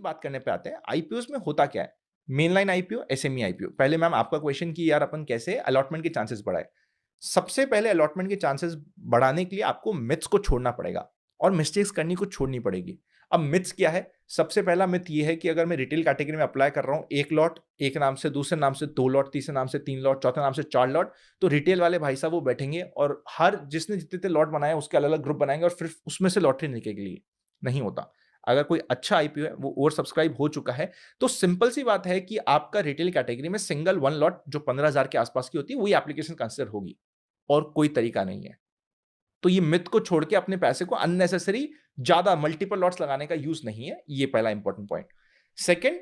बात करने पे आते हैं, आईपीओस में होता क्या है? Main line IPO, SME IPO. पहले मैम आपका क्वेश्चन कि यार अपन कैसे अलॉटमेंट के चांसेस बढ़ाए? सबसे पहले अलॉटमेंट के चांसेस बढ़ाने के लिए आपको मिथ्स को छोड़ना पड़ेगा और मिस्टेक्स करनी को छोड़नी पड़ेगी। अब मिथ्स क्या है? सबसे पहला मिथ ये है कि अगर मैं रिटेल कैटेगरी में अप्लाई कर रहा हूँ, एक लॉट, एक नाम से, दूसरे नाम से 2 लॉट, तीसरे नाम से 3 लॉट, चौथे नाम से 4 लॉट, तो रिटेल वाले भाई साहब वो बैठेंगे और हर जिसने जितने लॉट बनाए उसके अलग-अलग ग्रुप बनाएंगे और फिर उसमें से लॉटरी निकलेगी। नहीं होता। अगर कोई अच्छा आईपीओ है, वो ओवर सब्सक्राइब हो चुका है, तो सिंपल सी बात है कि आपका रिटेल कैटेगरी में सिंगल 1 लॉट जो 15,000 के आसपास की होती है, वही एप्लीकेशन कंसिडर होगी और कोई तरीका नहीं है। तो ये मिथ को छोड़ के अपने पैसे को अननेसेसरी ज्यादा मल्टीपल लॉट्स लगाने का यूज नहीं है। ये पहला इंपॉर्टेंट पॉइंट। सेकंड,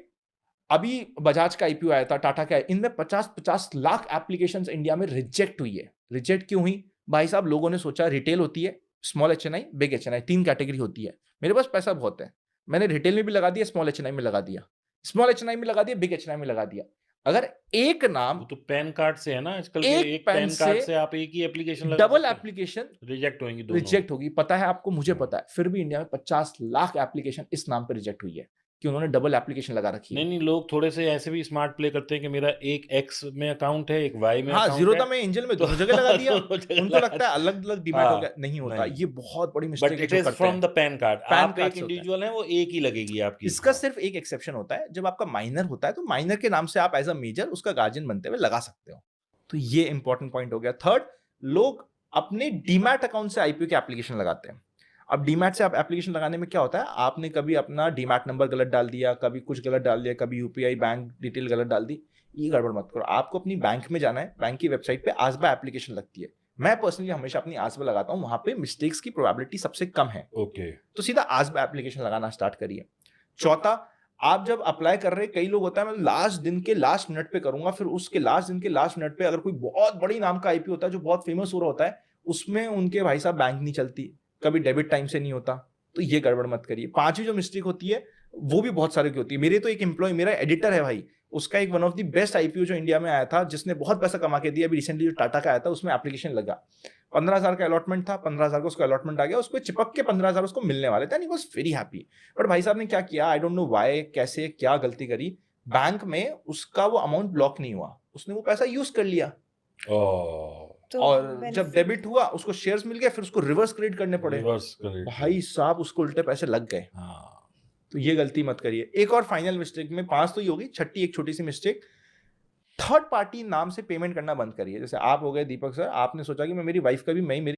अभी बजाज का आईपीओ आया था, टाटा का, इनमें 50-50 लाख एप्लीकेशंस इंडिया में रिजेक्ट हुई है। रिजेक्ट क्यों हुई? भाई साहब, लोगों ने सोचा रिटेल होती है, small HNI, big HNI, 3 category होती है। मेरे पास पैसा बहुत है, मैंने रिटेल में भी लगा दिया, स्मॉल एचएनआई में लगा दिया, स्मॉल एचएनआई में लगा दिया, बिग एचएनआई में लगा दिया। अगर एक नाम, वो तो पैन कार्ड से है ना आजकल के, एक एक पेन पैन से कार्ड से आप एक ही एप्लीकेशन लगा डबल सकते हैं। एप्लीकेशन रिजेक्ट होंगी दोनों। रिजेक्ट होगी, पता है आपको, मुझे हाँ। पता है, फिर भी इंडिया में 50 लाख एप्लीकेशन इस नाम पे रिजेक्ट हुई है कि उन्होंने डबल एप्लीकेशन लगा रखी नहीं, है। नहीं, लोग थोड़े से ऐसे भी स्मार्ट प्ले करते हैं कि मेरा एक एक्स में अकाउंट है, एक वाई में हाँ, अकाउंट है, ज़ीरोधा में, एंजल में तो दोनों जगह लगा दिया। दोनों जगह उनको लगा लगता है अलग-अलग डीमैट हो गया, हाँ, नहीं होता। नहीं। ये बहुत बड़ी बट मिस्टेक है इट जो इज़ करते फ्रॉम हैं। The pan card. पैन आप कार्ड एक से होता है। इंडिविजुअल हैं, वो एक ही लगेगी आपकी। इसका हाँ। सिर्फ एक एक्सेप्शन होता है, जब आपका माइनर होता है, तो माइनर के नाम से आप एज़ अ मेजर उसका गार्जियन बनते हुए लगा सकते हो। तो ये इंपॉर्टेंट पॉइंट हो गया। थर्ड, लोग अपने डीमैट अकाउंट से आईपीओ की एप्लीकेशन लगाते हैं। अब डीमैट से आप एप्लीकेशन लगाने में क्या होता है, आपने कभी अपना डीमैट नंबर गलत डाल दिया, कभी कुछ गलत डाल दिया, कभी यूपीआई बैंक डिटेल गलत डाल दी। ये गड़बड़ मत करो। आपको अपनी बैंक में जाना है, बैंक की वेबसाइट पे आसबा एप्लीकेशन लगती है। मैं पर्सनली हमेशा अपनी आसबा लगाता हूँ, वहां पे मिस्टेक्स की प्रोबेबिलिटी सबसे कम है। ओके। तो सीधा आसबा एप्लीकेशन लगाना स्टार्ट करिए। चौथा, आप जब अप्लाई कर रहे हैं, कई लोग होता है मैं लास्ट दिन के लास्ट मिनट पे करूंगा, फिर उसके लास्ट दिन के लास्ट मिनट पे अगर कोई बहुत बड़ी नाम का आईपीओ होता है जो बहुत फेमस हो रहा होता है, उसमें उनके भाई साहब बैंक नहीं चलती, कभी डेबिट टाइम से नहीं होता। तो ये गड़बड़ मत करिए। पांचवी जो मिस्टेक होती है, वो भी बहुत सारे की होती है। मेरे तो एक एम्प्लॉय, मेरा एडिटर है भाई, उसका एक one of the best IPO जो इंडिया में आया था, जिसने बहुत पैसा कमा के दिया, अभी रिसेंटली जो टाटा का आया था, उसमें एप्लीकेशन लगा। 15,000 का अलॉटमेंट था, 15,000 का उसको अलॉटमेंट आ गया, उसको चिपक के 15,000 उसको मिलने वाले थे, and he was very happy. But भाई साहब ने क्या किया, आई डोंट नो व्हाई, कैसे क्या गलती करी, बैंक में उसका वो अमाउंट ब्लॉक नहीं हुआ, उसने वो पैसा यूज कर लिया। ओह! तो और जब बेनिफिट डेबिट हुआ, उसको शेयर्स मिल गए, फिर उसको रिवर्स क्रेडिट करने पड़े। Reverse credit. भाई साहब, उसको उल्टे पैसे लग गए। हाँ। तो ये गलती मत करिए। एक और फाइनल मिस्टेक में, 5 तो ही होगी, छठी एक छोटी सी मिस्टेक, थर्ड पार्टी नाम से पेमेंट करना बंद करिए। जैसे आप हो गए दीपक सर, आपने सोचा कि मैं मेरी वाइफ का भी, मैं ही मेरी